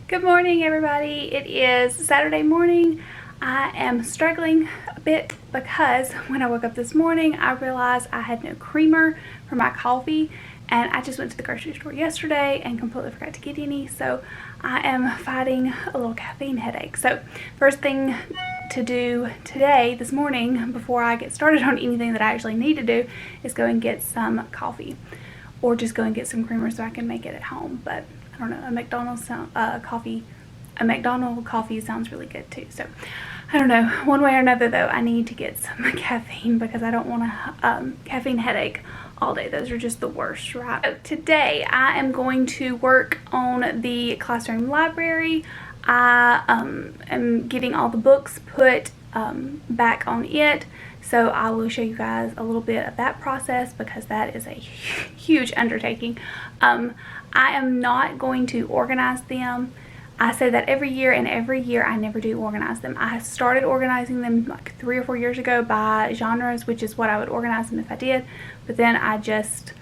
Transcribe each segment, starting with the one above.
Good morning, everybody. It is Saturday morning. I am struggling a bit because when I woke up this morning, I realized I had no creamer for my coffee, and I just went to the grocery store yesterday and completely forgot to get any, so I am fighting a little caffeine headache. So first thing to do today, this morning, before I get started on anything that I actually need to do, is go and get some coffee, or just go and get some creamer so I can make it at home. But I don't know, a McDonald's coffee sounds really good too. So I don't know, one way or another though, I need to get some caffeine because I don't want a caffeine headache all day. Those are just the worst, right? So today I am going to work on the classroom library. I am getting all the books put back on it. So I will show you guys a little bit of that process because that is a huge undertaking. I am not going to organize them. I say that every year, and every year I never do organize them. I started organizing them like 3 or 4 years ago by genres, which is what I would organize them if I did. But then I just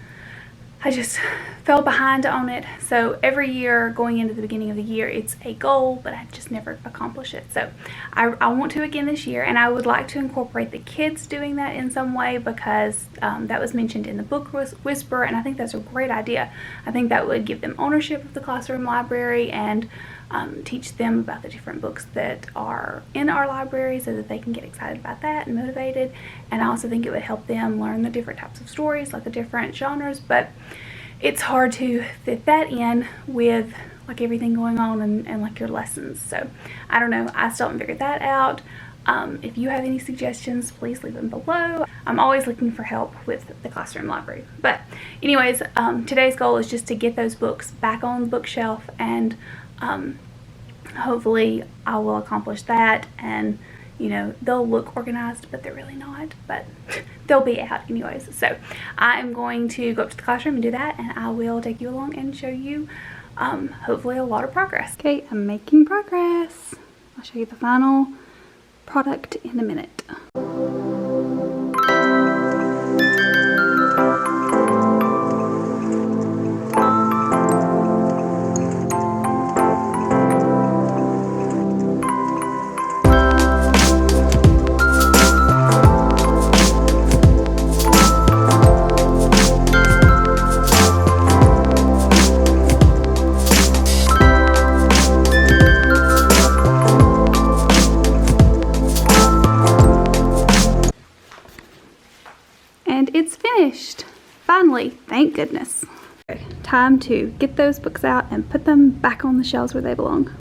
fell behind on it. So every year going into the beginning of the year, it's a goal, but I just never accomplish it. So I want to again this year, and I would like to incorporate the kids doing that in some way because that was mentioned in the book whisper, and I think that's a great idea. I think that would give them ownership of the classroom library and teach them about the different books that are in our library so that they can get excited about that and motivated. And I also think it would help them learn the different types of stories, like the different genres, but it's hard to fit that in with like everything going on and like your lessons. So I don't know, I still haven't figured that out. If you have any suggestions, please leave them below. I'm always looking for help with the classroom library. But anyways, today's goal is just to get those books back on the bookshelf, and hopefully I will accomplish that. And you know, they'll look organized, but they're really not, but they'll be out anyways. So I am going to go up to the classroom and do that, and I will take you along and show you hopefully a lot of progress. Okay, I'm making progress. I'll show you the final product in a minute. It's finished. Finally, thank goodness. Okay, time to get those books out and put them back on the shelves where they belong.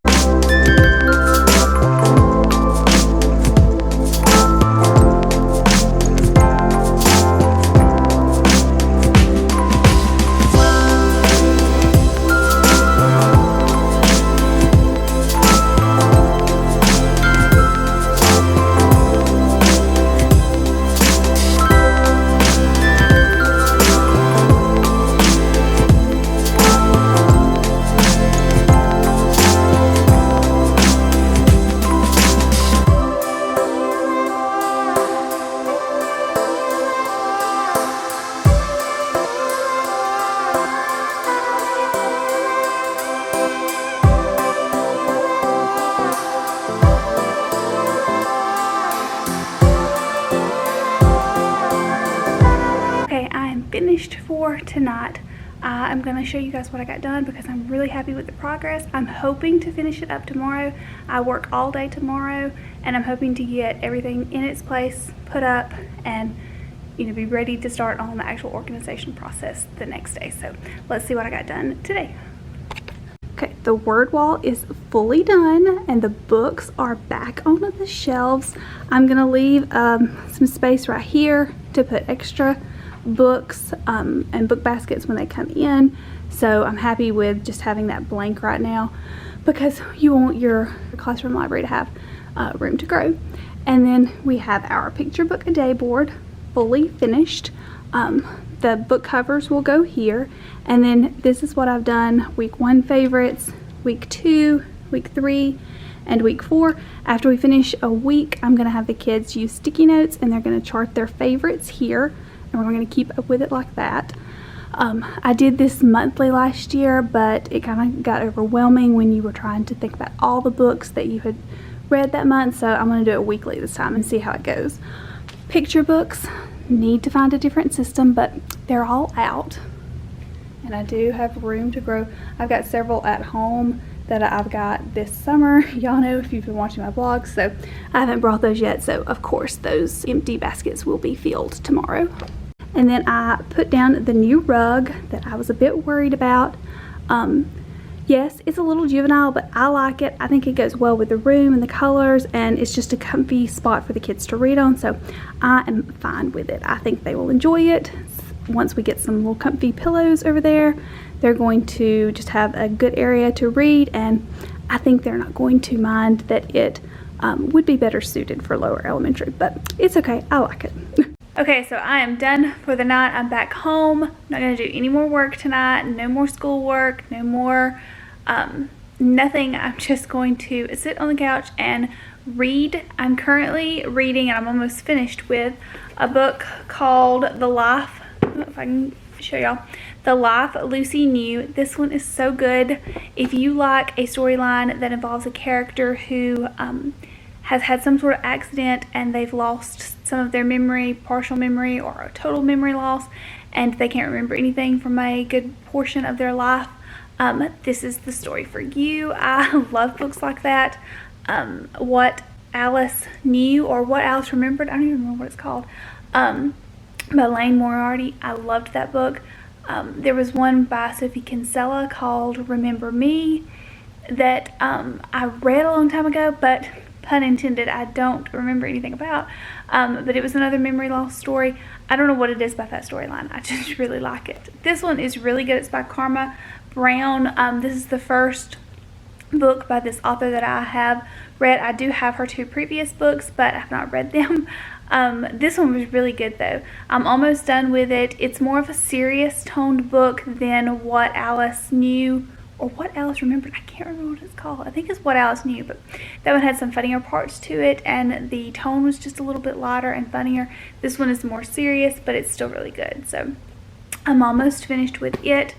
Finished for tonight. I'm going to show you guys what I got done because I'm really happy with the progress. I'm hoping to finish it up tomorrow. I work all day tomorrow, and I'm hoping to get everything in its place, put up, and be ready to start on the actual organization process the next day. So let's see what I got done today. Okay, the word wall is fully done and the books are back on the shelves. I'm going to leave some space right here to put extra books and book baskets when they come in. So I'm happy with just having that blank right now because you want your classroom library to have room to grow. And then we have our picture book a day board fully finished. The book covers will go here, and then this is what I've done: week 1 favorites, week 2, week 3, and week 4. After we finish a week, I'm going to have the kids use sticky notes and they're going to chart their favorites here, and we're going to keep up with it like that. I did this monthly last year, but it kind of got overwhelming when you were trying to think about all the books that you had read that month, so I'm going to do it weekly this time and see how it goes. Picture books, need to find a different system, but they're all out, and I do have room to grow. I've got several at home that I've got this summer. Y'all know if you've been watching my vlogs, so I haven't brought those yet, so of course those empty baskets will be filled tomorrow. And then I put down the new rug that I was a bit worried about. Yes, it's a little juvenile, but I like it. I think it goes well with the room and the colors, and it's just a comfy spot for the kids to read on, so I am fine with it. I think they will enjoy it. Once we get some little comfy pillows over there, they're going to just have a good area to read, and I think they're not going to mind that it would be better suited for lower elementary, but it's okay. I like it. Okay, so I am done for the night. I'm back home. I'm not going to do any more work tonight. No more schoolwork. No more nothing. I'm just going to sit on the couch and read. I'm currently reading, and I'm almost finished with a book called The Life, I don't know if I can show y'all, The Life Lucy Knew. This one is so good. If you like a storyline that involves a character who has had some sort of accident and they've lost some of their memory, partial memory or a total memory loss, and they can't remember anything from a good portion of their life, this is the story for you. I love books like that. What Alice Knew, or What Alice Remembered, I don't even remember what it's called, by Lane Moriarty. I loved that book. There was one by Sophie Kinsella called Remember Me that I read a long time ago, but pun intended, I don't remember anything about, but it was another memory loss story. I don't know what it is about that storyline. I just really like it. This one is really good. It's by Karma Brown. This is the first book by this author that I have read. I do have her 2 previous books, but I've not read them. This one was really good though. I'm almost done with it. It's more of a serious toned book than What Alice Knew, or What Alice Remembered. I can't remember what it's called. I think it's What Alice Knew, but that one had some funnier parts to it, and the tone was just a little bit lighter and funnier. This one is more serious, but it's still really good. So I'm almost finished with it.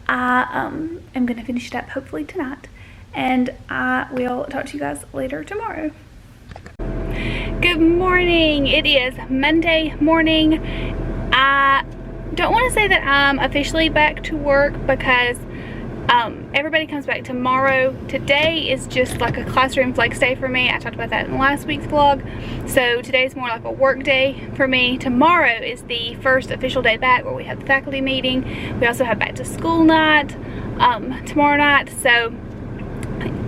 I am going to finish it up hopefully tonight, and I will talk to you guys later tomorrow. Good morning. It is Monday morning. I don't want to say that I'm officially back to work because everybody comes back tomorrow. Today is just like a classroom flex day for me. I talked about that in last week's vlog. So today's more like a work day for me. Tomorrow is the first official day back where we have the faculty meeting. We also have back to school night tomorrow night. So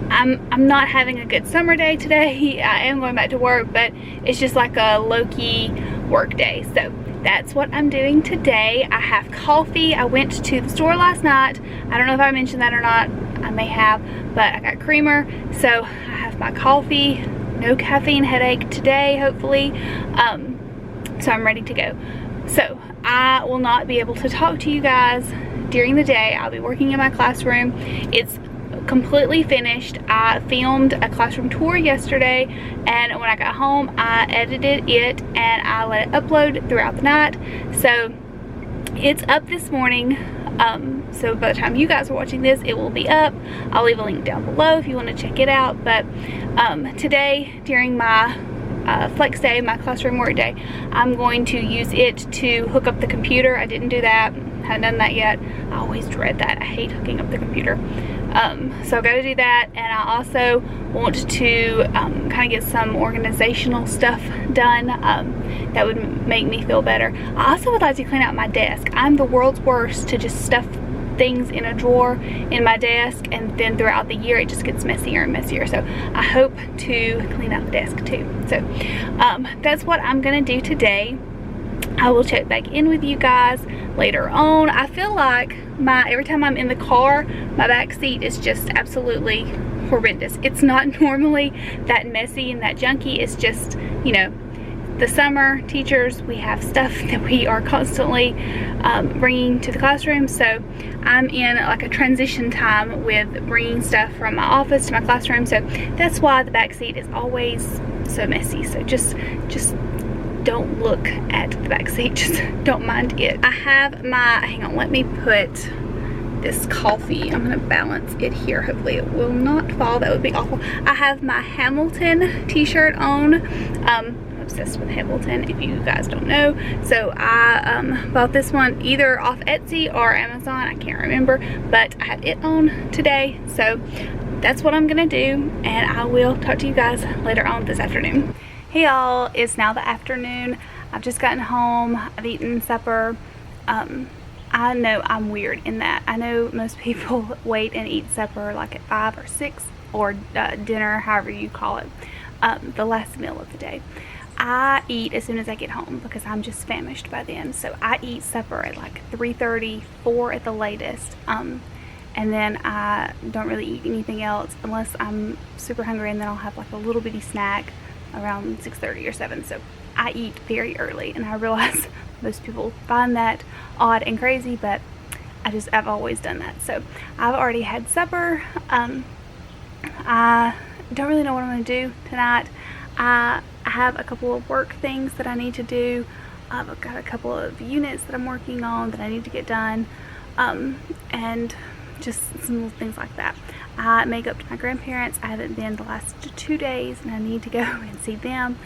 I'm not having a good summer day today. I am going back to work, but it's just like a low-key work day. So that's what I'm doing today. I have coffee. I went to the store last night. I don't know if I mentioned that or not. I may have, but I got creamer. So I have my coffee. No caffeine headache today, hopefully. So I'm ready to go. So I will not be able to talk to you guys during the day. I'll be working in my classroom. It's completely finished. I filmed a classroom tour yesterday, and when I got home I edited it and I let it upload throughout the night. So it's up this morning. So by the time you guys are watching this, it will be up. I'll leave a link down below if you want to check it out. But today during my flex day, my classroom work day, I'm going to use it to hook up the computer. I didn't do that, haven't done that yet. I always dread that. I hate hooking up the computer. So I've got to do that, and I also want to kind of get some organizational stuff done that would make me feel better. I also would like to clean out my desk. I'm the world's worst to just stuff things in a drawer in my desk, and then throughout the year it just gets messier and messier. So I hope to clean out the desk too. So that's what I'm gonna do today. I will check back in with you guys later on. I feel like every time I'm in the car, my back seat is just absolutely horrendous. It's not normally that messy and that junky. It's just, you know, the summer teachers, we have stuff that we are constantly bringing to the classroom. So I'm in like a transition time with bringing stuff from my office to my classroom. So that's why the back seat is always so messy. So just don't look at the back seat, just don't mind it. I have my, hang on, let me put this coffee, I'm gonna balance it here, hopefully it will not fall, that would be awful. I have my Hamilton t-shirt on. I'm obsessed with Hamilton, if you guys don't know. So I bought this one either off Etsy or Amazon, I can't remember, but I have it on today. So that's what I'm gonna do, and I will talk to you guys later on this afternoon. Hey y'all, it's now the afternoon. I've just gotten home, I've eaten supper. I know I'm weird in that. I know most people wait and eat supper like at 5 or 6 or dinner, however you call it, the last meal of the day. I eat as soon as I get home because I'm just famished by then. So I eat supper at like 3:30, 4 at the latest. And then I don't really eat anything else unless I'm super hungry, and then I'll have like a little bitty snack around 6:30 or 7. So I eat very early, and I realize most people find that odd and crazy, but I've always done that. So I've already had supper. I don't really know what I'm going to do tonight. I have a couple of work things that I need to do. I've got a couple of units that I'm working on that I need to get done, and just some little things like that. I make up to my grandparents. I haven't been the last 2 days, and I need to go and see them.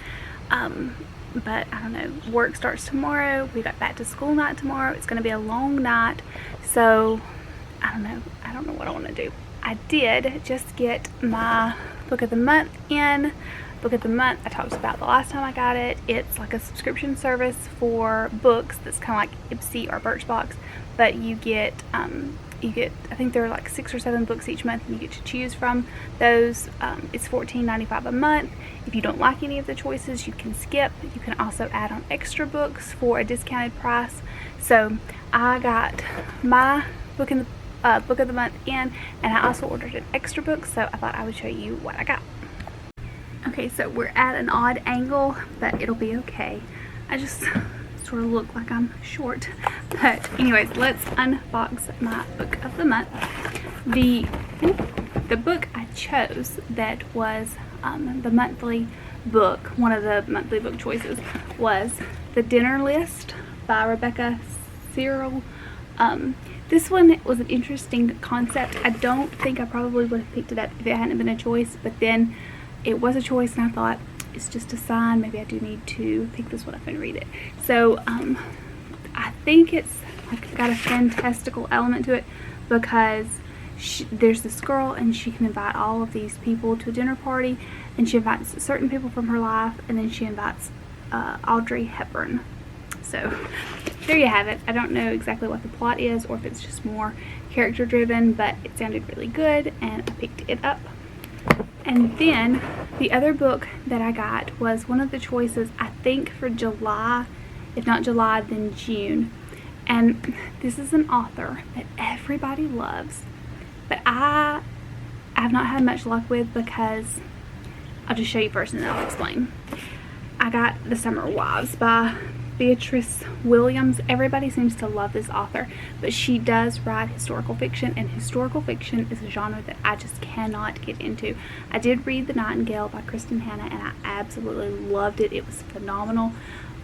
But I don't know, work starts tomorrow. We got back to school night tomorrow. It's going to be a long night, so I don't know what I want to do. I did just get my book of the month in. Book of the month I talked about the last time I got it. It's like a subscription service for books that's kind of like Ipsy or Birchbox, but you get I think there are like 6 or 7 books each month, and you get to choose from those. It's $14.95 a month. If you don't like any of the choices, you can skip. You can also add on extra books for a discounted price. So I got my book of the month in, and I also ordered an extra book, so I thought I would show you what I got. Okay, so we're at an odd angle, but it'll be okay. I just sort of look like I'm short. But anyways, let's unbox my book of the month. The book I chose that was the monthly book, one of the monthly book choices, was The Dinner List by Rebecca Cyril. This one was an interesting concept. I don't think I probably would have picked it up if it hadn't been a choice, but then it was a choice, and I thought, it's just a sign, maybe I do need to pick this one up and read it. So I think it's like got a fantastical element to it, because there's this girl, and she can invite all of these people to a dinner party, and she invites certain people from her life, and then she invites Audrey Hepburn. So there you have it. I don't know exactly what the plot is, or if it's just more character driven, but it sounded really good, and I picked it up. And then the other book that I got was one of the choices, I think, for July. If not July, then June. And this is an author that everybody loves, but I have not had much luck with, because I'll just show you first and then I'll explain. I got The Summer Wives by Beatrice Williams. Everybody seems to love this author, but she does write historical fiction, and historical fiction is a genre that I just cannot get into. I did read The Nightingale by Kristen Hanna, and I absolutely loved it. It was phenomenal.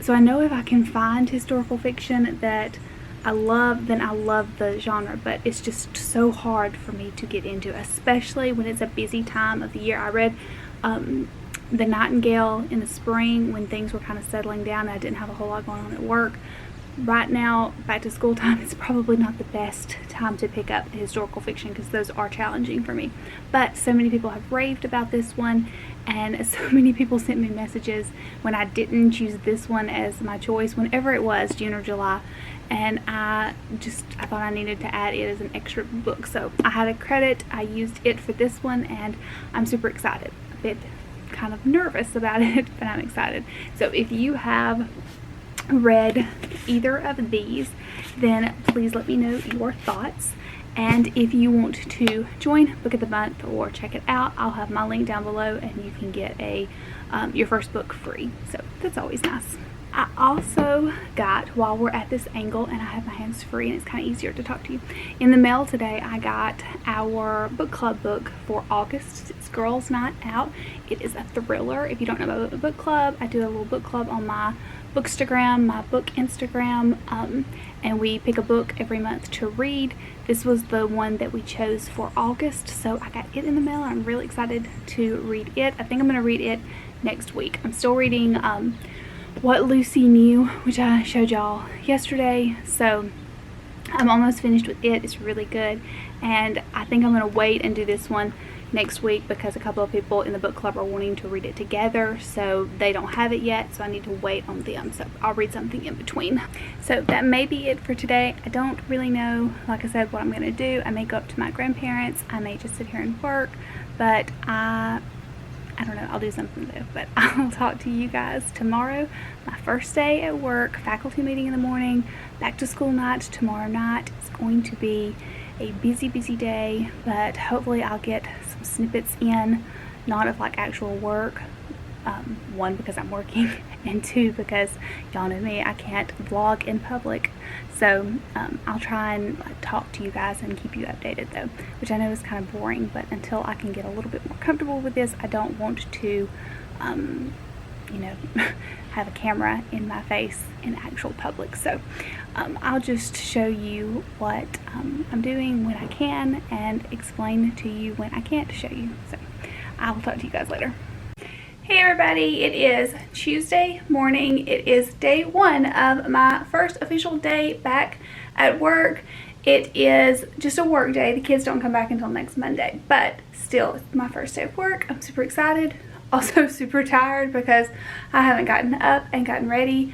So I know if I can find historical fiction that I love, then I love the genre, but it's just so hard for me to get into, especially when it's a busy time of the year. I read The Nightingale in the spring when things were kind of settling down and I didn't have a whole lot going on at work. Right now, back to school time, it's probably not the best time to pick up historical fiction, because those are challenging for me. But so many people have raved about this one, and so many people sent me messages when I didn't choose this one as my choice, whenever it was, June or July, and I thought I needed to add it as an extra book. So I had a credit, I used it for this one, and I'm super excited. A bit kind of nervous about it, but I'm excited. So if you have read either of these, then please let me know your thoughts. And if you want to join Book of the Month or check it out, I'll have my link down below, and you can get your first book free. So that's always nice. I also got, while we're at this angle and I have my hands free and it's kind of easier to talk to you, in the mail today I got our book club book for August. It's Girls Night Out. It is a thriller. If you don't know about the book club, I do a little book club on my Bookstagram, my book Instagram, and we pick a book every month to read. This was the one that we chose for August, so I got it in the mail. I'm really excited to read it. I think I'm going to read it next week. I'm still reading What Lucy Knew, which I showed y'all yesterday, so I'm almost finished with it. It's really good, and I think I'm going to wait and do this one next week because a couple of people in the book club are wanting to read it together, so they don't have it yet, so I need to wait on them. So I'll read something in between. So that may be it for today. I don't really know, like I said, what I'm going to do. I may go up to my grandparents. I may just sit here and work, but I don't know. I'll do something though. But I'll talk to you guys tomorrow. My first day at work, faculty meeting in the morning, back to school night tomorrow night. It's going to be a busy day, but hopefully I'll get some snippets in, not of like actual work. One, because I'm working, and two, because y'all know me, I can't vlog in public. So I'll try and talk to you guys and keep you updated though, which I know is kind of boring, but until I can get a little bit more comfortable with this, I don't want to you know, have a camera in my face in actual public. So I'll just show you what I'm doing when I can and explain to you when I can't show you. So I will talk to you guys later. Hey everybody, it is Tuesday morning. It is day one of my first official day back at work. It is just a work day. The kids don't come back until next Monday, but still, it's my first day of work. I'm super excited. Also super tired because I haven't gotten up and gotten ready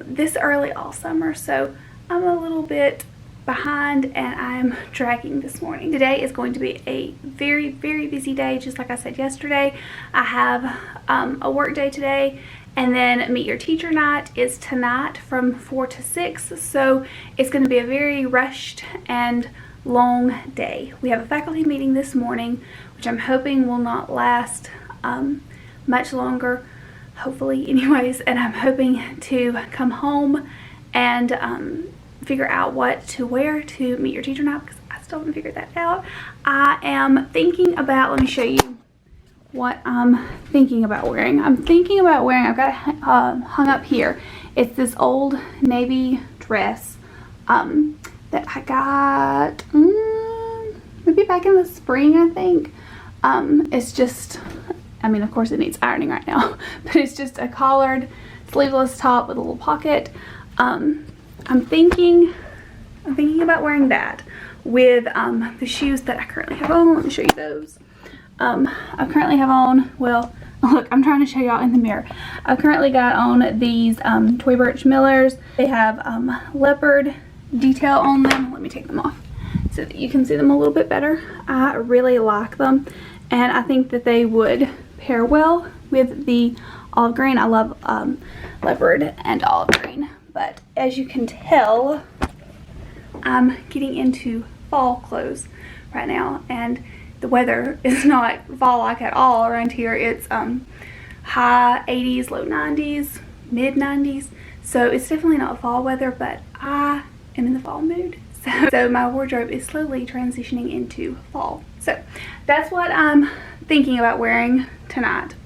this early all summer, so I'm a little bit behind and I'm dragging this morning. Today is going to be a very busy day, just like I said yesterday. I have a work day today, and then Meet Your Teacher night is tonight from 4 to 6, so it's going to be a very rushed and long day. We have a faculty meeting this morning, which I'm hoping will not last much longer, hopefully anyways, and I'm hoping to come home and figure out what to wear to Meet Your Teacher night, because I still haven't figured that out. I am thinking about, let me show you what I'm thinking about wearing. I'm thinking about wearing, I've got it hung up here. It's this old navy dress that I got maybe back in the spring, I think. It's just, I mean, of course it needs ironing right now, but it's just a collared sleeveless top with a little pocket. I'm thinking about wearing that with the shoes that I currently have on. Let me show you those. I currently have on, well, look, I'm trying to show y'all in the mirror. I've currently got on these Toy Birch Millers. They have leopard detail on them. Let me take them off so that you can see them a little bit better. I really like them, and I think that they would pair well with the olive green. I love leopard and olive green, but as you can tell, I'm getting into fall clothes right now, and the weather is not fall-like at all around here. It's high 80s, low 90s, mid 90s, so it's definitely not fall weather, but I am in the fall mood. So my wardrobe is slowly transitioning into fall. So that's what I'm thinking about wearing tonight.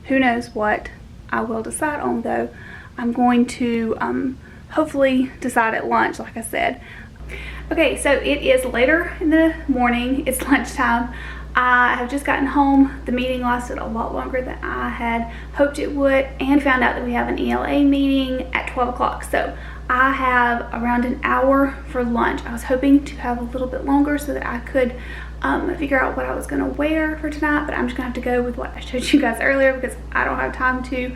Who knows what I will decide on though. I'm going to hopefully decide at lunch, like I said. Okay, so it is later in the morning. It's lunchtime. I have just gotten home. The meeting lasted a lot longer than I had hoped it would, and found out that we have an ELA meeting at 12 o'clock. So I have around an hour for lunch. I was hoping to have a little bit longer so that I could figure out what I was going to wear for tonight, but I'm just going to have to go with what I showed you guys earlier because I don't have time to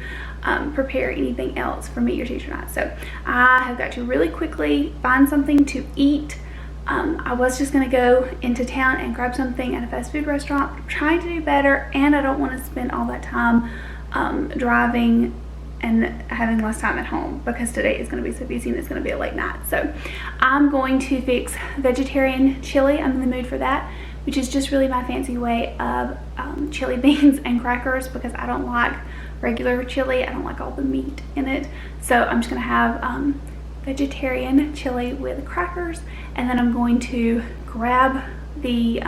prepare anything else for Meet Your Teacher night. So I have got to really quickly find something to eat. I was just going to go into town and grab something at a fast food restaurant. I'm trying to do better, and I don't want to spend all that time driving and having less time at home because today is going to be so busy and it's going to be a late night. So I'm going to fix vegetarian chili. I'm in the mood for that which is just really my fancy way of chili beans and crackers, because I don't like regular chili. I don't like all the meat in it. So I'm just gonna have vegetarian chili with crackers, and then I'm going to grab the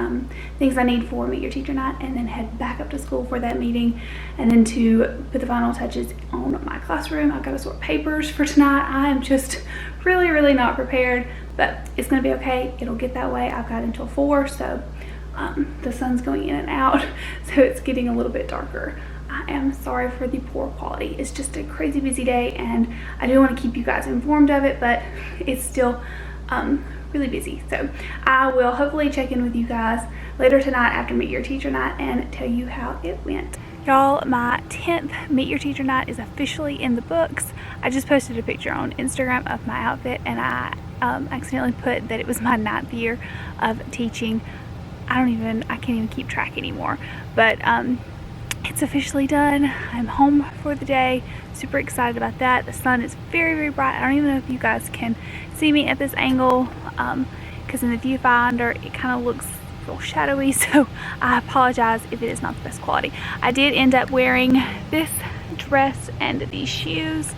things I need for Meet Your Teacher Night and then head back up to school for that meeting, and then to put the final touches on my classroom. I've got to sort papers for tonight. I am just really not prepared, but it's gonna be okay. It'll get that way. I've got until 4, so the sun's going in and out, so it's getting a little bit darker. I am sorry for the poor quality. It's just a crazy busy day, and I do want to keep you guys informed of it, but it's still really busy. So I will hopefully check in with you guys later tonight after Meet Your Teacher Night and tell you how it went. Y'all, my 10th Meet Your Teacher Night is officially in the books. I just posted a picture on Instagram of my outfit, and I accidentally put that it was my 9th year of teaching. I can't even keep track anymore, but it's officially done. I'm home for the day. Super excited about that. The sun is very bright. I don't even know if you guys can see me at this angle, because in the viewfinder it kind of looks a little shadowy, so I apologize if it is not the best quality. I did end up wearing this dress and these shoes.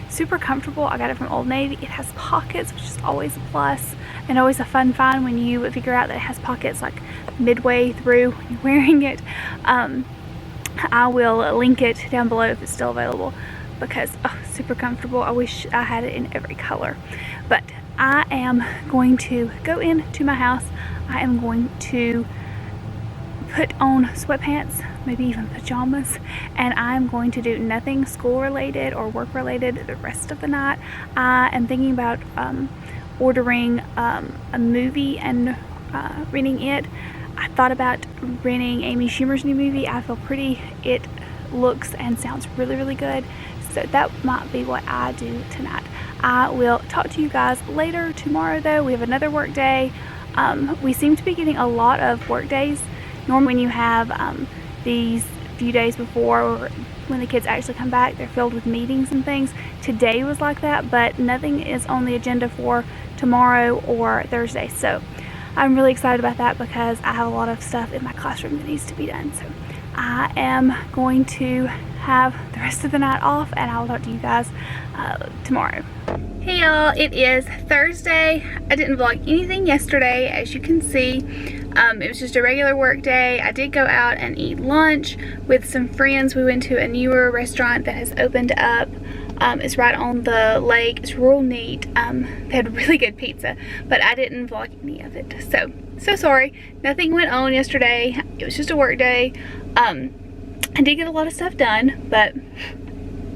Super comfortable. I got it from Old Navy. It has pockets, which is always a plus, and always a fun find when you figure out that it has pockets like midway through when you're wearing it. I will link it down below if it's still available, because super comfortable. I wish I had it in every color. But I am going to go into my house. I am going to put on sweatpants, maybe even pajamas, and I'm going to do nothing school related or work related the rest of the night. I am thinking about ordering a movie and renting it. I thought about renting Amy Schumer's new movie, I Feel Pretty. It looks and sounds really good, so that might be what I do tonight. I will talk to you guys later. Tomorrow though, we have another work day. We seem to be getting a lot of work days. Normally when you have these few days before, or when the kids actually come back, they're filled with meetings and things. Today was like that, but nothing is on the agenda for tomorrow or Thursday. So I'm really excited about that, because I have a lot of stuff in my classroom that needs to be done. So I am going to have the rest of the night off, and I will talk to you guys tomorrow. Hey y'all, it is Thursday. I didn't vlog anything yesterday, as you can see. It was just a regular work day. I did go out and eat lunch with some friends. We went to a newer restaurant that has opened up. It's right on the lake. It's real neat. They had really good pizza, but I didn't vlog any of it. So sorry. Nothing went on yesterday. It was just a work day. I did get a lot of stuff done, but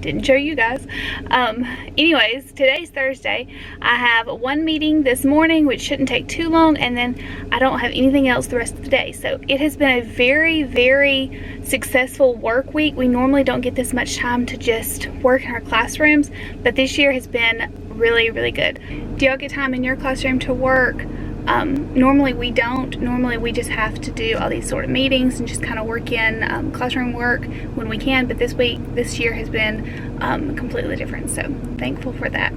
didn't show you guys. Anyways, today's Thursday. I have one meeting this morning, which shouldn't take too long, and then I don't have anything else the rest of the day. So it has been a very successful work week. We normally don't get this much time to just work in our classrooms, but this year has been really good. Do y'all get time in your classroom to work? Normally we don't. Normally we just have to do all these sort of meetings and just kind of work in classroom work when we can, but this year has been completely different, so thankful for that.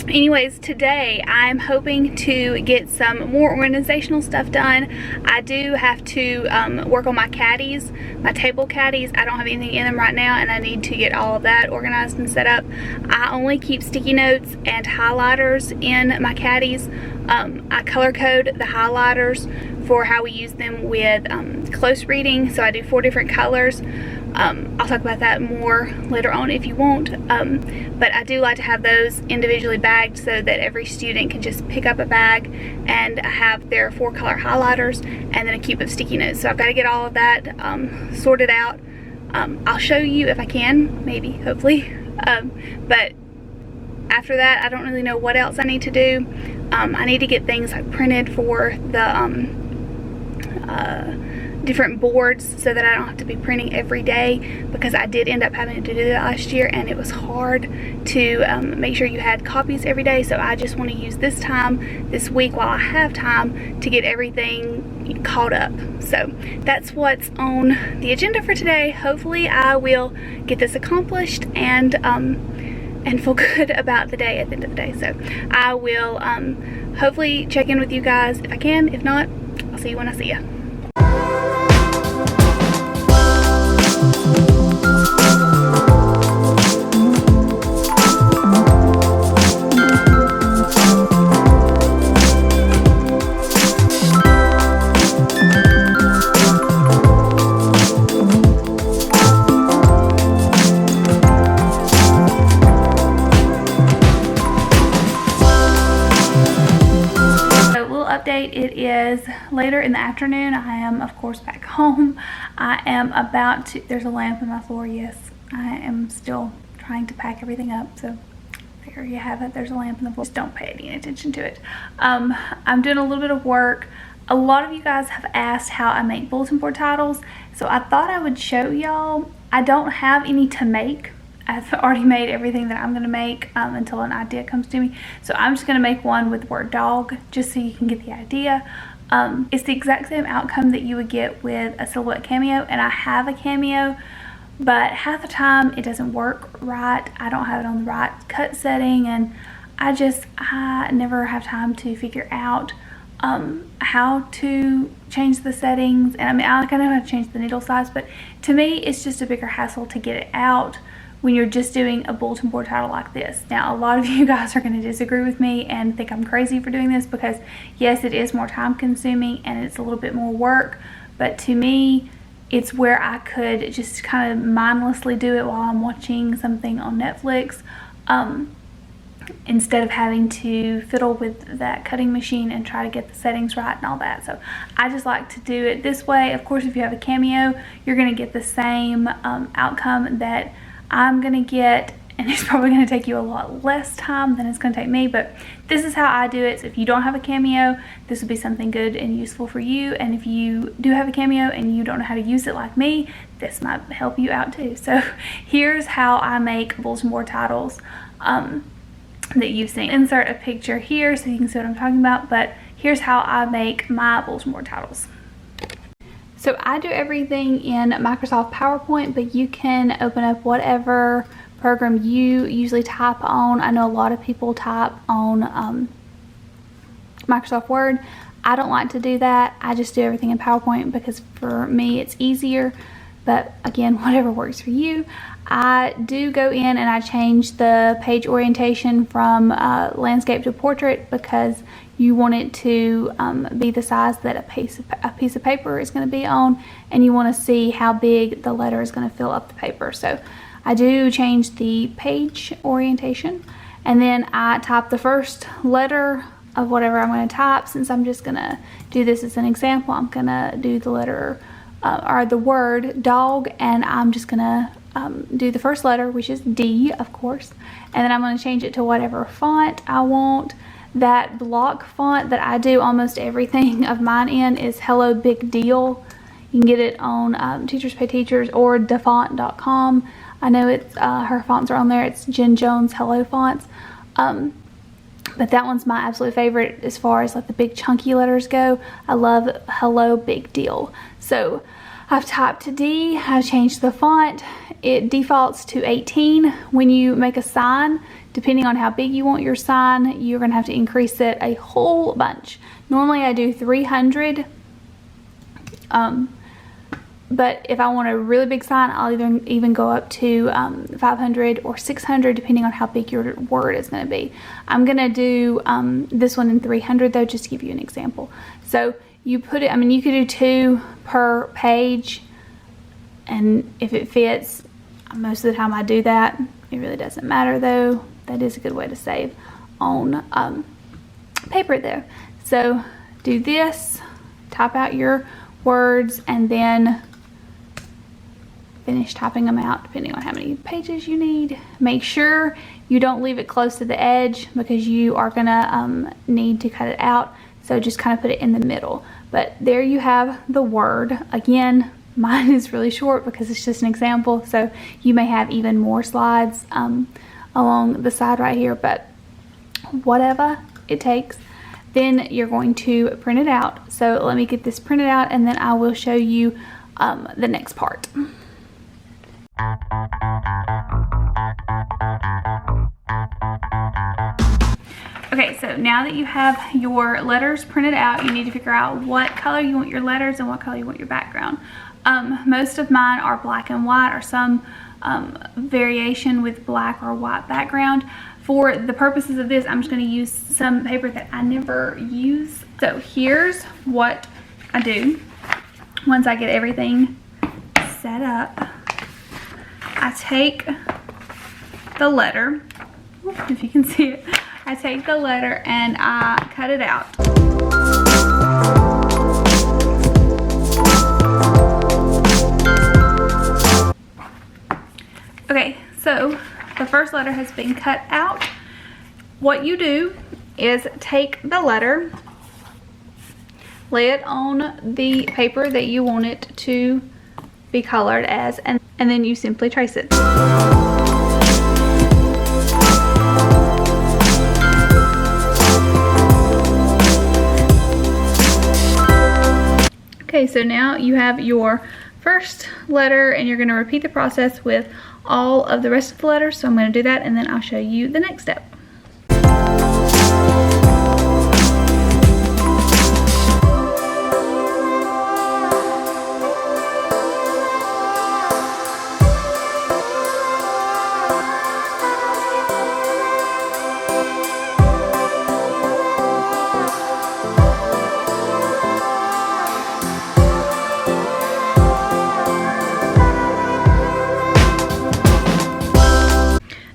Anyways, today I'm hoping to get some more organizational stuff done. I do have to work on my caddies, my table caddies. I don't have anything in them right now, and I need to get all of that organized and set up. I only keep sticky notes and highlighters in my caddies. I color code the highlighters for how we use them with close reading, so I do 4 different colors. I'll talk about that more later on if you want, but I do like to have those individually bagged so that every student can just pick up a bag and have their 4 color highlighters and then a cube of sticky notes. So I've got to get all of that sorted out. I'll show you if I can, maybe, hopefully, but after that I don't really know what else I need to do. I need to get things like printed for the different boards so that I don't have to be printing every day, because I did end up having to do that last year and it was hard to make sure you had copies every day. So I just want to use this week while I have time to get everything caught up. So that's what's on the agenda for today. Hopefully I will get this accomplished and and feel good about the day at the end of the day. So I will hopefully check in with you guys if I can. If not, I'll see you when I see you. Update, it is later in the afternoon. I am of course back home. I am about to, there's a lamp on my floor, yes. I am still trying to pack everything up, so there you have it. There's a lamp on the floor. Just don't pay any attention to it. I'm doing a little bit of work. A lot of you guys have asked how I make bulletin board titles, so I thought I would show y'all. I don't have any to make. I've already made everything that I'm going to make until an idea comes to me. So I'm just going to make one with the word dog, just so you can get the idea. It's the exact same outcome that you would get with a silhouette cameo, and I have a cameo, but half the time it doesn't work right. I don't have it on the right cut setting, and I never have time to figure out how to change the settings. And I mean, I kind of know how to change the needle size, but to me it's just a bigger hassle to get it out when you're just doing a bulletin board title like this. Now, a lot of you guys are going to disagree with me and think I'm crazy for doing this, because yes, it is more time consuming and it's a little bit more work, but to me it's where I could just kind of mindlessly do it while I'm watching something on Netflix, instead of having to fiddle with that cutting machine and try to get the settings right and all that. So I just like to do it this way. Of course, if you have a cameo, you're going to get the same outcome that I'm gonna get, and it's probably gonna take you a lot less time than it's gonna take me, but this is how I do it. So if you don't have a cameo, this would be something good and useful for you. And if you do have a cameo and you don't know how to use it like me, this might help you out too. So here's how I make bulletin board titles that you've seen. Insert a picture here so you can see what I'm talking about, but here's how I make my bulletin board titles. So I do everything in Microsoft PowerPoint, but you can open up whatever program you usually type on. I know a lot of people type on Microsoft Word. I don't like to do that. I just do everything in PowerPoint because for me it's easier. But again, whatever works for you. I do go in and I change the page orientation from landscape to portrait, because you want it to be the size that a piece of paper is going to be on, and you want to see how big the letter is going to fill up the paper. So I do change the page orientation, and then I type the first letter of whatever I'm going to type. Since I'm just going to do this as an example, I'm going to do the letter or the word dog, and I'm just going to do the first letter, which is D, of course, and then I'm going to change it to whatever font I want. That block font that I do almost everything of mine in is Hello Big Deal. You can get it on Teachers Pay Teachers or dafont.com. I know it's her fonts are on there. It's Jen Jones Hello fonts. But that one's my absolute favorite as far as like the big chunky letters go. I love Hello Big Deal. So I've typed D, I've changed the font. It defaults to 18. When you make a sign, depending on how big you want your sign, you're gonna have to increase it a whole bunch. Normally I do 300, but if I want a really big sign, I'll even go up to 500 or 600, depending on how big your word is gonna be. I'm gonna do this one in 300 though, just to give you an example. So you put it, I mean, you could do 2 per page, and if it fits, most of the time I do that. It really doesn't matter though. That is a good way to save on paper though. So do this, type out your words, and then finish typing them out depending on how many pages you need. Make sure you don't leave it close to the edge, because you are gonna need to cut it out. So just kind of put it in the middle. But there you have the word. Again, mine is really short because it's just an example, so you may have even more slides along the side right here, but whatever it takes. Then you're going to print it out. So let me get this printed out, and then I will show you the next part. now that you have your letters printed out, you need to figure out what color you want your letters and what color you want your background. Most of mine are black and white, or some variation with black or white background. For the purposes of this, I'm just going to use some paper that I never use. So here's what I do. Once I get everything set up, I take the letter, if you can see it, I take the letter and I cut it out. Okay, so the first letter has been cut out. What you do is take the letter, lay it on the paper that you want it to be colored as, and then you simply trace it. Okay, so now you have your first letter, and you're going to repeat the process with all of the rest of the letters. So I'm going to do that, and then I'll show you the next step.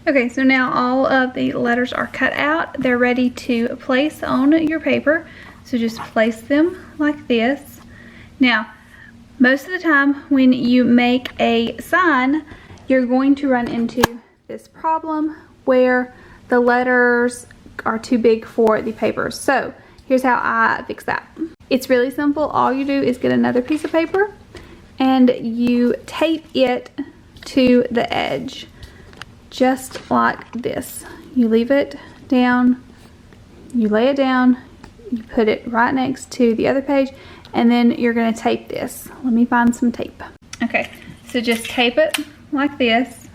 Okay, so now all of the letters are cut out. They're ready to place on your paper. So just place them like this. Now, most of the time when you make a sign, you're going to run into this problem where the letters are too big for the paper. So here's how I fix that. It's really simple. All you do is get another piece of paper and you tape it to the edge. Just like this. You leave it down, you lay it down, you put it right next to the other page, and then you're going to tape this. Let me find some tape. Okay, so just tape it like this.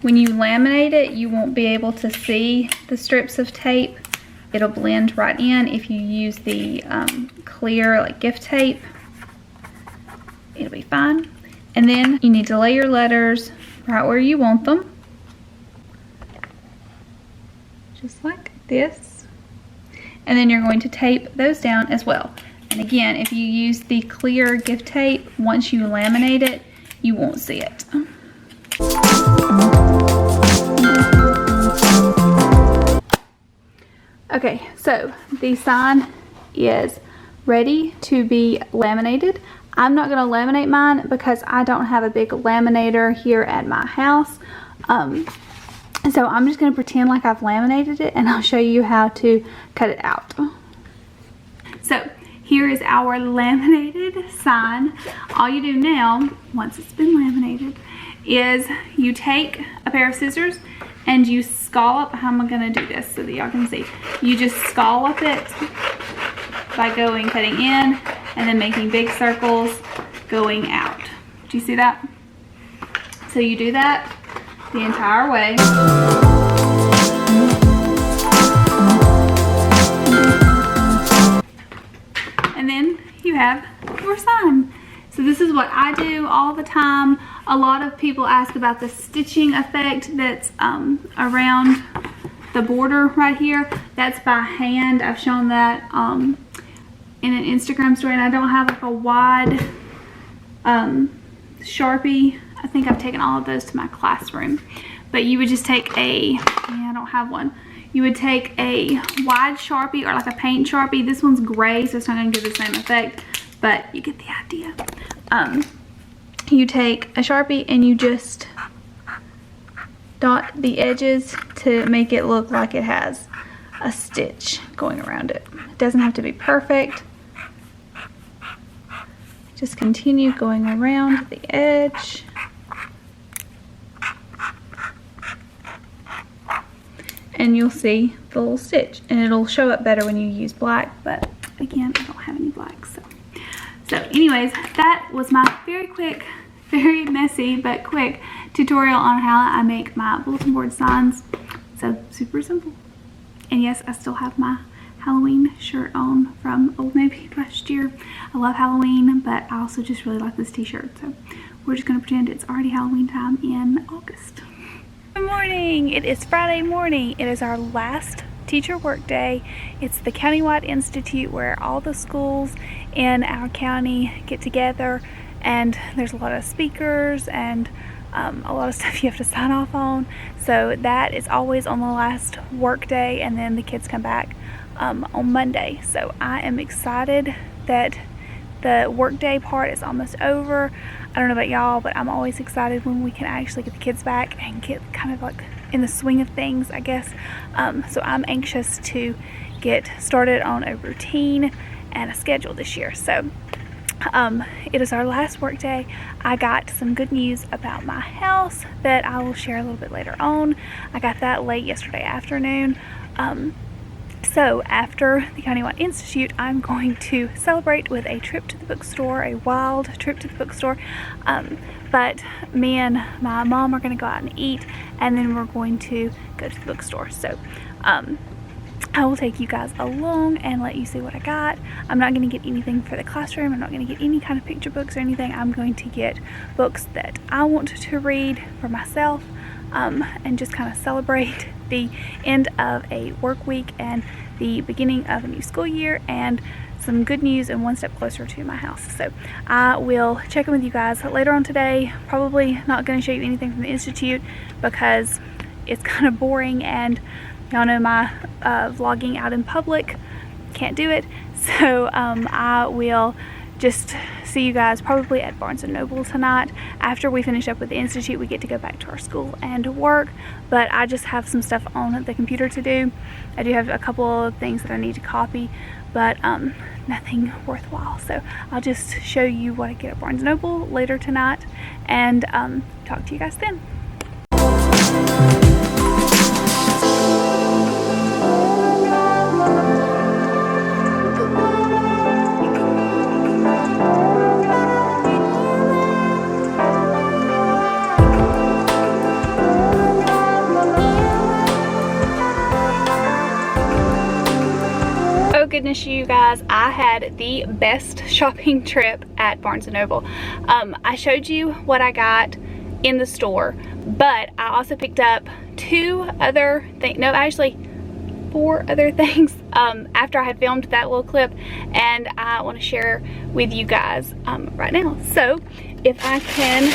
When you laminate it, you won't be able to see the strips of tape. It'll blend right in. If you use the clear like gift tape, it'll be fine. And then you need to lay your letters right where you want them. Just like this, and then you're going to tape those down as well. And again, if you use the clear gift tape, once you laminate it, you won't see it. Okay, so the sign is ready to be laminated. I'm not going to laminate mine because I don't have a big laminator here at my house. So I'm just going to pretend like I've laminated it, and I'll show you how to cut it out. So here is our laminated sign. All you do now, once it's been laminated, is you take a pair of scissors and you scallop. How am I going to do this so that y'all can see? You just scallop it by cutting in and then making big circles going out. Do you see that? So you do that the entire way. And then you have your sign. So this is what I do all the time. A lot of people ask about the stitching effect that's around the border right here. That's by hand. I've shown that in an Instagram story, and I don't have like a wide Sharpie. I think I've taken all of those to my classroom. But you would just take I don't have one. You would take a wide Sharpie or like a paint Sharpie. This one's gray, so it's not going to give the same effect, but you get the idea. You take a Sharpie and you just dot the edges to make it look like it has a stitch going around it. It doesn't have to be perfect. Just continue going around the edge. And you'll see the little stitch, and it'll show up better when you use black, but again, I don't have any black. So anyways, that was my very quick, very messy but quick tutorial on how I make my bulletin board signs. So super simple. And yes, I still have my Halloween shirt on from Old Navy last year. I love Halloween, but I also just really like this t-shirt. So we're just gonna pretend it's already Halloween time in August. Good morning. It is Friday morning. It is our last teacher work day. It's the countywide institute where all the schools in our county get together, and there's a lot of speakers and a lot of stuff you have to sign off on. So that is always on the last work day, and then the kids come back on Monday. So I am excited that the work day part is almost over. I don't know about y'all, but I'm always excited when we can actually get the kids back and get kind of like in the swing of things, I guess. So I'm anxious to get started on a routine and a schedule this year. So it is our last work day. I got some good news about my house that I will share a little bit later on. I got that late yesterday afternoon. So after the Countywide Institute, I'm going to celebrate with a trip to the bookstore, a wild trip to the bookstore. But me and my mom are going to go out and eat, and then we're going to go to the bookstore. So I will take you guys along and let you see what I got. I'm not going to get anything for the classroom. I'm not going to get any kind of picture books or anything. I'm going to get books that I want to read for myself, and just kind of celebrate the end of a work week and the beginning of a new school year, and some good news and one step closer to my house. So I will check in with you guys later on today. Probably not going to show you anything from the institute because it's kind of boring, and y'all know my vlogging out in public, can't do it. So I will just see you guys probably at Barnes & Noble tonight. After we finish up with the institute, we get to go back to our school and work, but I just have some stuff on the computer to do. I do have a couple of things that I need to copy, but nothing worthwhile. So I'll just show you what I get at Barnes & Noble later tonight, and talk to you guys then. Goodness, you guys, I had the best shopping trip at Barnes & Noble. I showed you what I got in the store, but I also picked up four other things after I had filmed that little clip, and I want to share with you guys right now. So if I can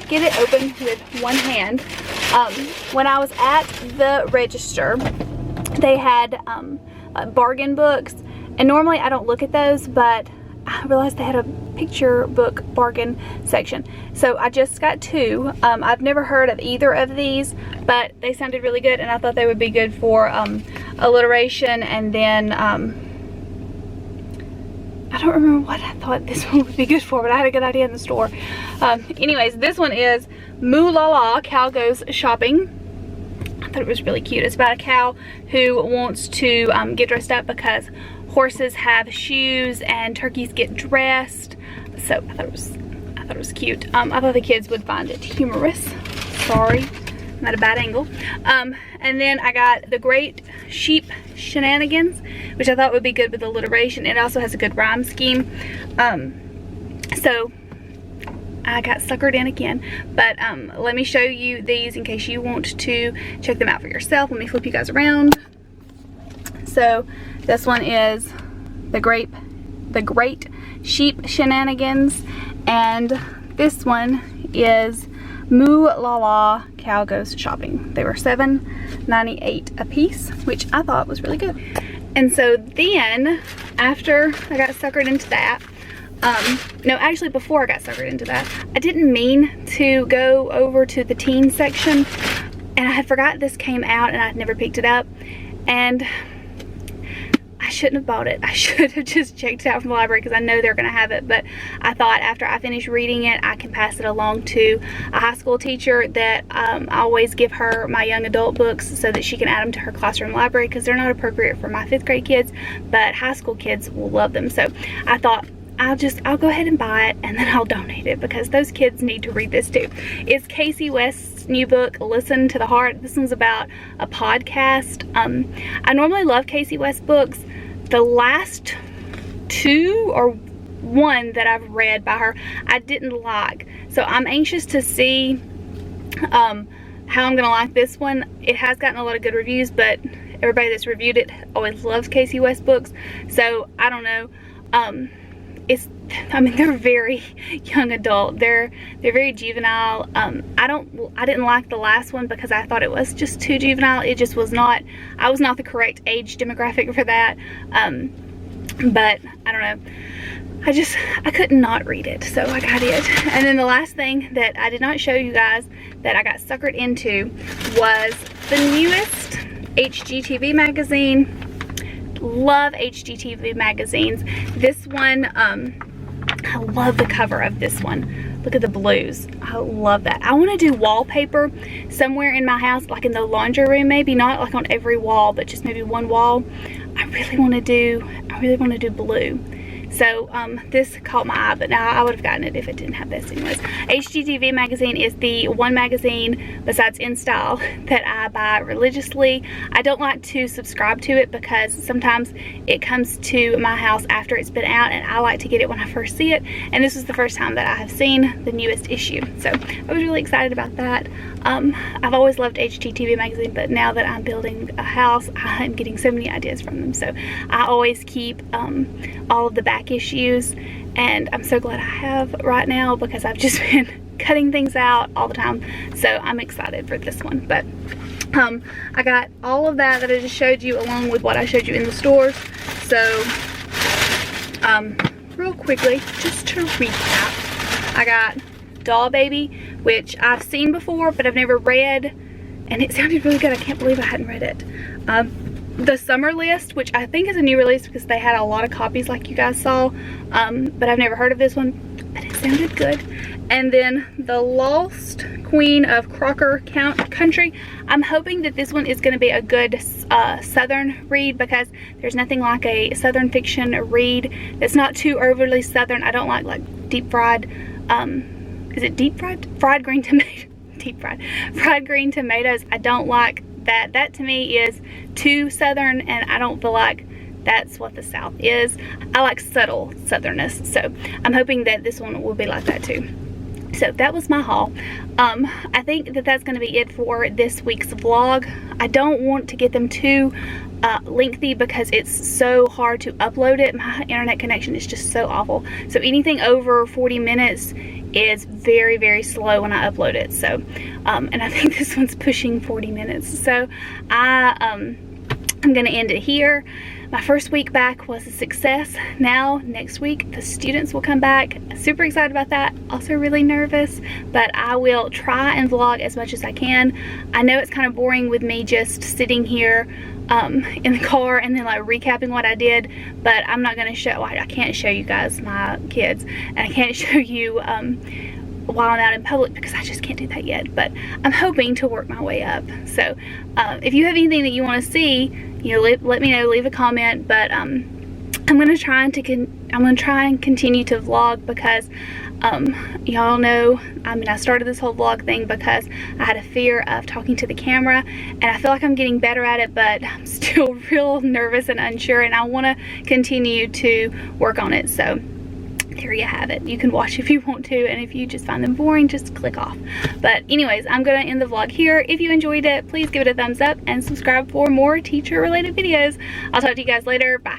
get it open with one hand, when I was at the register, they had bargain books, and normally I don't look at those, but I realized they had a picture book bargain section, so I just got two. I've never heard of either of these, but they sounded really good, and I thought they would be good for alliteration, and then I don't remember what I thought this one would be good for, but I had a good idea in the store. Anyways, this one is Moo La La, Cow Goes Shopping. I thought it was really cute. It's about a cow who wants to get dressed up because horses have shoes and turkeys get dressed. So I thought it was cute. I thought the kids would find it humorous. Sorry, I'm at a bad angle. And then I got The Great Sheep Shenanigans, which I thought would be good with alliteration. It also has a good rhyme scheme. So I got suckered in again, but let me show you these in case you want to check them out for yourself. Let me flip you guys around. So this one is the Great Sheep Shenanigans, and this one is Moo La La, Cow Goes Shopping. They were $7.98 a piece, which I thought was really good. And so then after I got suckered into that, no, actually before I got suckered into that, I didn't mean to go over to the teen section, and I had forgot this came out and I'd never picked it up, and I shouldn't have bought it. I should have just checked it out from the library because I know they're going to have it, but I thought after I finish reading it, I can pass it along to a high school teacher that I always give her my young adult books so that she can add them to her classroom library, because they're not appropriate for my 5th grade kids, but high school kids will love them. So I thought I'll go ahead and buy it, and then I'll donate it because those kids need to read this too. It's Casey West's new book, Listen to the Heart. This one's about a podcast. I normally love Casey West books, the last 2 or 1 that I've read by her I didn't like. So I'm anxious to see how I'm gonna like this one. It has gotten a lot of good reviews, but everybody that's reviewed it always loves Casey West books. So I don't know. I mean, they're very young adult. They're very juvenile. I didn't like the last one because I thought it was just too juvenile. It just was not. I was not the correct age demographic for that. But I don't know. I could not read it, so I got it. And then the last thing that I did not show you guys that I got suckered into was the newest HGTV magazine. Love HGTV magazines. This one, I love the cover of this one. Look at the blues. I love that. I want to do wallpaper somewhere in my house, like in the laundry room, maybe not like on every wall, but just maybe one wall. I really want to do blue. So this caught my eye, but now I would have gotten it if it didn't have this anyways. HGTV magazine is the one magazine besides InStyle that I buy religiously. I don't like to subscribe to it because sometimes it comes to my house after it's been out, and I like to get it when I first see it. And this is the first time that I have seen the newest issue. So I was really excited about that. I've always loved HGTV magazine, but now that I'm building a house, I'm getting so many ideas from them. So I always keep all of the back issues, and I'm so glad I have right now because I've just been cutting things out all the time. So I'm excited for this one. But I got all of that I just showed you along with what I showed you in the stores. So real quickly, just to recap, I got Doll Baby, which I've seen before but I've never read, and it sounded really good. I can't believe I hadn't read it. The Summer List, which I think is a new release because they had a lot of copies like you guys saw, but I've never heard of this one, but it sounded good. And then The Lost Queen of Crocker Country. I'm hoping that this one is going to be a good Southern read, because there's nothing like a Southern fiction read that's not too overly Southern. I don't like deep fried, is it deep fried? Fried green tomato. Deep fried. Fried green tomatoes. I don't like that. That to me is too Southern, and I don't feel like that's what the South is. I like subtle Southernness, so I'm hoping that this one will be like that too. So that was my haul. I think that that's going to be it for this week's vlog. I don't want to get them too lengthy because it's so hard to upload it. My internet connection is just so awful. So anything over 40 minutes is very, very slow when I upload it. So, and I think this one's pushing 40 minutes. So I'm going to end it here. My first week back was a success. Now, next week, the students will come back. Super excited about that. Also really nervous, but I will try and vlog as much as I can. I know it's kind of boring with me just sitting here in the car and then like recapping what I did, but I'm not going to show, I can't show you guys my kids, and I can't show you while I'm out in public because I just can't do that yet, but I'm hoping to work my way up. So if you have anything that you want to see, you know, let me know, leave a comment. But I'm gonna try and continue to vlog because y'all know, I mean, I started this whole vlog thing because I had a fear of talking to the camera, and I feel like I'm getting better at it, but I'm still real nervous and unsure, and I want to continue to work on it. So there you have it. You can watch if you want to, and if you just find them boring, just click off. But anyways, I'm gonna end the vlog here. If you enjoyed it, please give it a thumbs up and subscribe for more teacher related videos. I'll talk to you guys later. Bye.